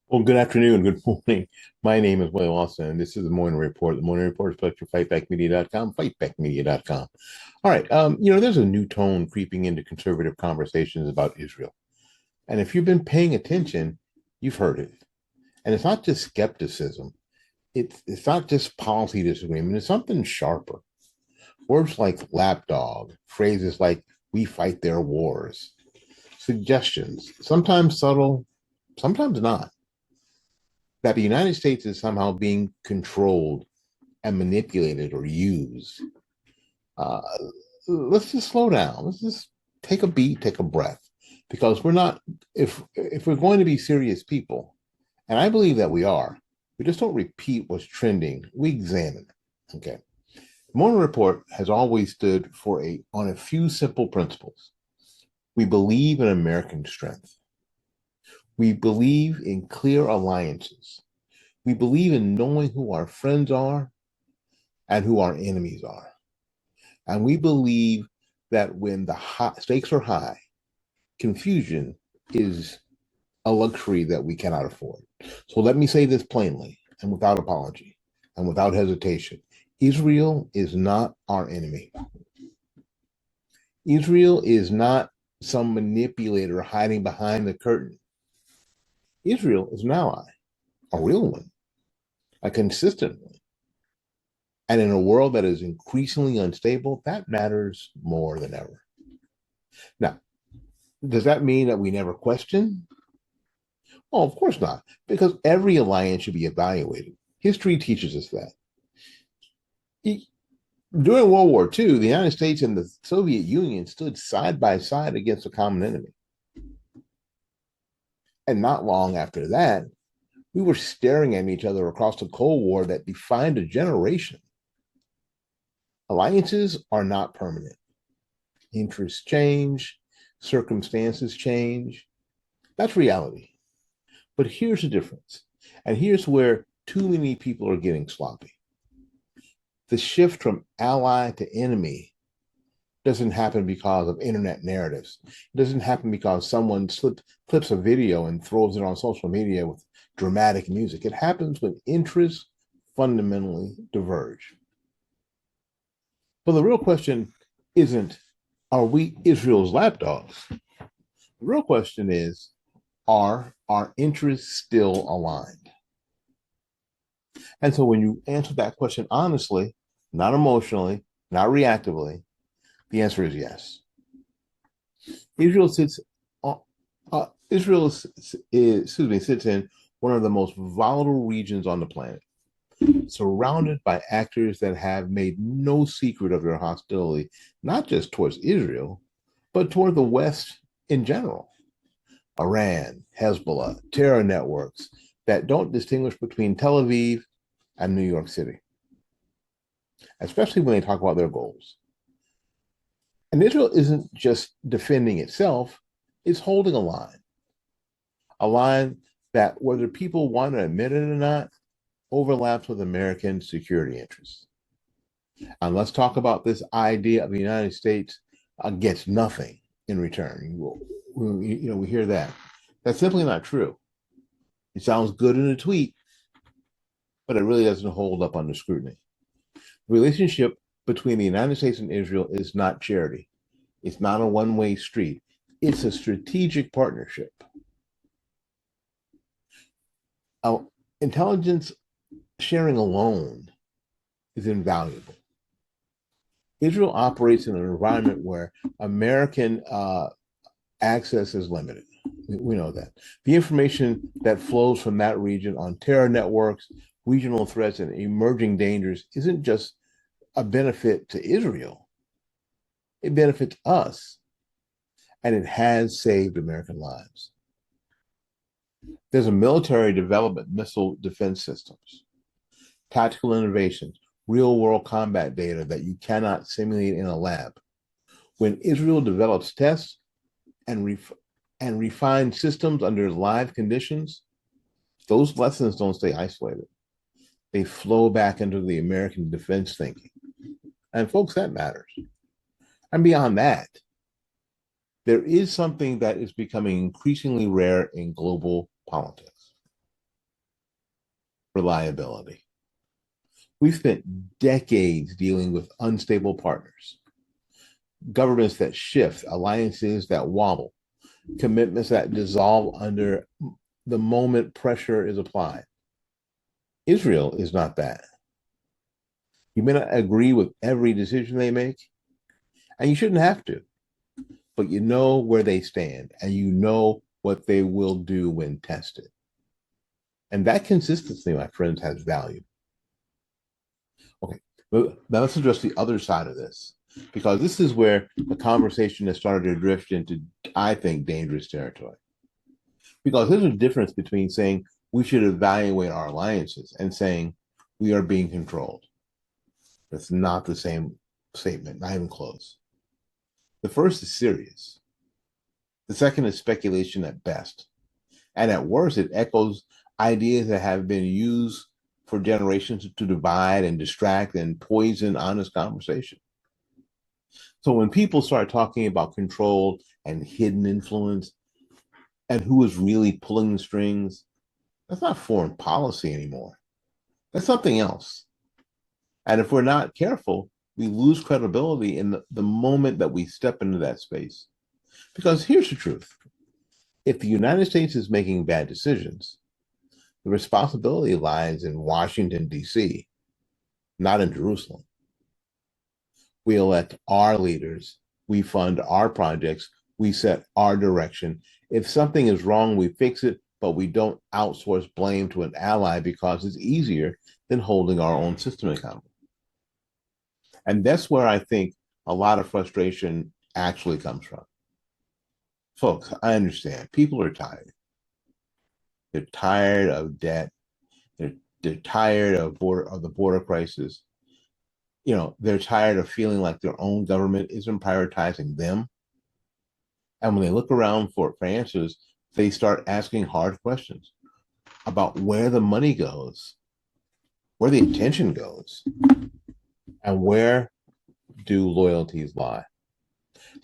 Well, good afternoon, good morning. My name is William Lawson, and this is the Morning Report. The Morning Report is published from fightbackmedia.com, fightbackmedia.com. All right, there's a new tone creeping into conservative conversations about Israel. And if you've been paying attention, you've heard it. And it's not just skepticism. It's not just policy disagreement. It's something sharper. Words like lapdog, phrases like we fight their wars, suggestions, sometimes subtle, sometimes not, that the United States is somehow being controlled and manipulated or used. Uh, let's just slow down. Let's just take a beat, take a breath, because we're not. If we're going to be serious people, and I believe that we are, we just don't repeat what's trending. We examine it. Okay. The Morning Report has always stood for a few simple principles. We believe in American strength. We believe in clear alliances. We believe in knowing who our friends are and who our enemies are. And we believe that when the stakes are high, confusion is a luxury that we cannot afford. So let me say this plainly and without apology and without hesitation. Israel is not our enemy. Israel is not some manipulator hiding behind the curtain. Israel is an ally, a real one, a consistent one. And in a world that is increasingly unstable, that matters more than ever. Now, does that mean that we never question? Oh, of course not, because every alliance should be evaluated. History teaches us that. During World War II, the United States and the Soviet Union stood side by side against a common enemy. And not long after that, we were staring at each other across the Cold War that defined a generation. Alliances are not permanent. Interests change, circumstances change. That's reality. But here's the difference. And here's where too many people are getting sloppy. The shift from ally to enemy doesn't happen because of internet narratives. It doesn't happen because someone clips a video and throws it on social media with dramatic music. It happens when interests fundamentally diverge. But the real question isn't, are we Israel's lapdogs? The real question is, are our interests still aligned? And so when you answer that question honestly, not emotionally, not reactively, the answer is yes. Israel sits sits in one of the most volatile regions on the planet, surrounded by actors that have made no secret of their hostility, not just towards Israel, but toward the West in general. Iran, Hezbollah, terror networks that don't distinguish between Tel Aviv and New York City, especially when they talk about their goals. And Israel isn't just defending itself, it's holding a line that, whether people want to admit it or not, overlaps with American security interests. And let's talk about this idea of the United States gets nothing in return. We hear that. That's simply not true. It sounds good in a tweet, but it really doesn't hold up under scrutiny. The relationship between the United States and Israel is not charity. It's not a one-way street. It's a strategic partnership. Uh, Intelligence sharing alone is invaluable. Israel operates in an environment where American access is limited. We know that. The information that flows from that region on terror networks, regional threats, and emerging dangers isn't just a benefit to Israel, it benefits us, and it has saved American lives. There's a military development missile defense systems, tactical innovations, real world combat data that you cannot simulate in a lab. When Israel develops tests and, and refine systems under live conditions, those lessons don't stay isolated. They flow back into the American defense thinking. And folks, that matters. And beyond that, there is something that is becoming increasingly rare in global politics. reliability. We've spent decades dealing with unstable partners, governments that shift, alliances that wobble, commitments that dissolve under the moment pressure is applied. Israel is not that. You may not agree with every decision they make, and you shouldn't have to, but you know where they stand and you know what they will do when tested. And that consistency, my friends, has value. Okay, now let's address the other side of this, because this is where the conversation has started to drift into, I think, dangerous territory. Because there's a difference between saying we should evaluate our alliances and saying we are being controlled. That's not the same statement, not even close. The first is serious. The second is speculation at best. And at worst, it echoes ideas that have been used for generations to divide and distract and poison honest conversation. So when people start talking about control and hidden influence and who is really pulling the strings, that's not foreign policy anymore. That's something else. And if we're not careful, we lose credibility in the moment that we step into that space. Because here's the truth. If the United States is making bad decisions, the responsibility lies in Washington, D.C., not in Jerusalem. We elect our leaders, we fund our projects, we set our direction. If something is wrong, we fix it, but we don't outsource blame to an ally because it's easier than holding our own system accountable. And that's where I think a lot of frustration actually comes from. Folks, I understand. People are tired. They're tired of debt. They're tired of the border crisis. They're tired of feeling like their own government isn't prioritizing them. And when they look around for answers, they start asking hard questions about where the money goes, where the attention goes, and where do loyalties lie.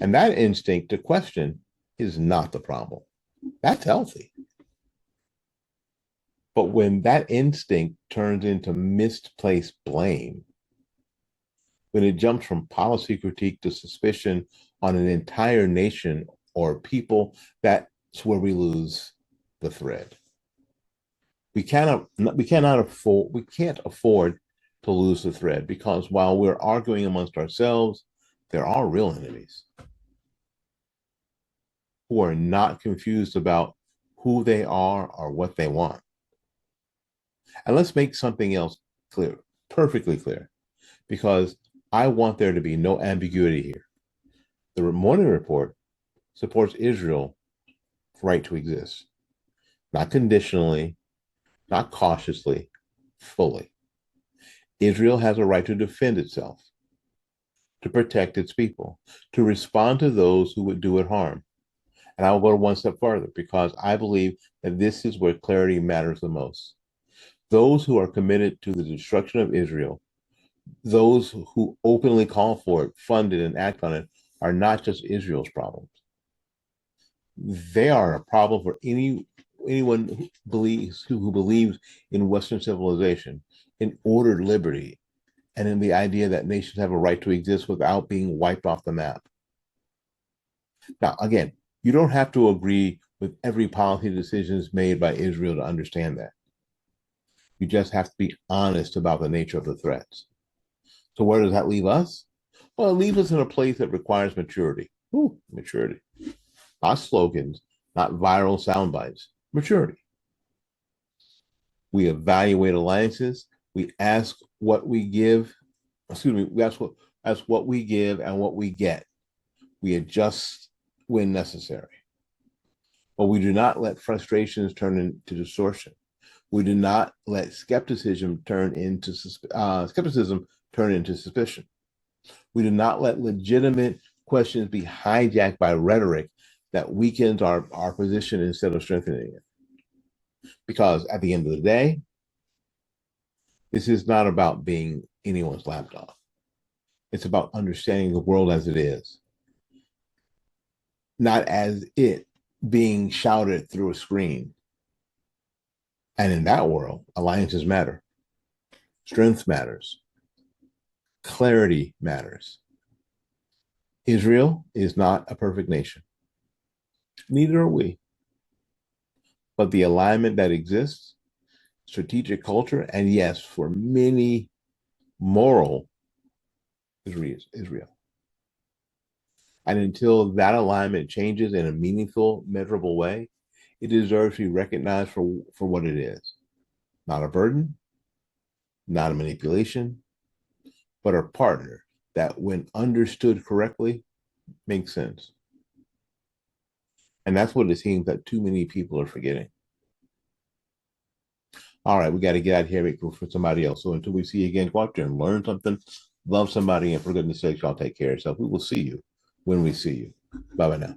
And that instinct to question is not the problem. That's healthy. But when that instinct turns into misplaced blame, when it jumps from policy critique to suspicion on an entire nation or people, that's where we lose the thread. We can't afford to lose the thread, because while we're arguing amongst ourselves, there are real enemies who are not confused about who they are or what they want. And let's make something else clear, perfectly clear, because I want there to be no ambiguity here. The Morning Report supports Israel's right to exist, not conditionally, not cautiously, fully. Israel has a right to defend itself, to protect its people, to respond to those who would do it harm. And I will go one step further, because I believe that this is where clarity matters the most. Those who are committed to the destruction of Israel, those who openly call for it, fund it, and act on it, are not just Israel's problems. They are a problem for anyone who believes in Western civilization, in ordered liberty, and in the idea that nations have a right to exist without being wiped off the map. Now, again, you don't have to agree with every policy decisions made by Israel to understand that. You just have to be honest about the nature of the threats. So where does that leave us? Well, it leaves us in a place that requires maturity. Ooh, maturity. Not slogans, not viral sound bites. Maturity. We evaluate alliances. We ask what we give. We ask what we give and what we get. We adjust when necessary. But we do not let frustrations turn into distortion. We do not let skepticism turn into suspicion. We do not let legitimate questions be hijacked by rhetoric that weakens our position instead of strengthening it. Because at the end of the day, this is not about being anyone's lapdog. It's about understanding the world as it is, not as it being shouted through a screen. And in that world, alliances matter, strength matters, clarity matters. Israel is not a perfect nation. Neither are we. But the alignment that exists, strategic culture, and yes, for many, moral is real. And until that alignment changes in a meaningful, measurable way, it deserves to be recognized for what it is. Not a burden, not a manipulation, but a partner that, when understood correctly, makes sense. And that's what it seems that too many people are forgetting. All right, we got to get out of here, make room for somebody else. So until we see you again, go out there and learn something, love somebody, and for goodness sakes, y'all take care of yourself. We will see you when we see you. Bye bye now.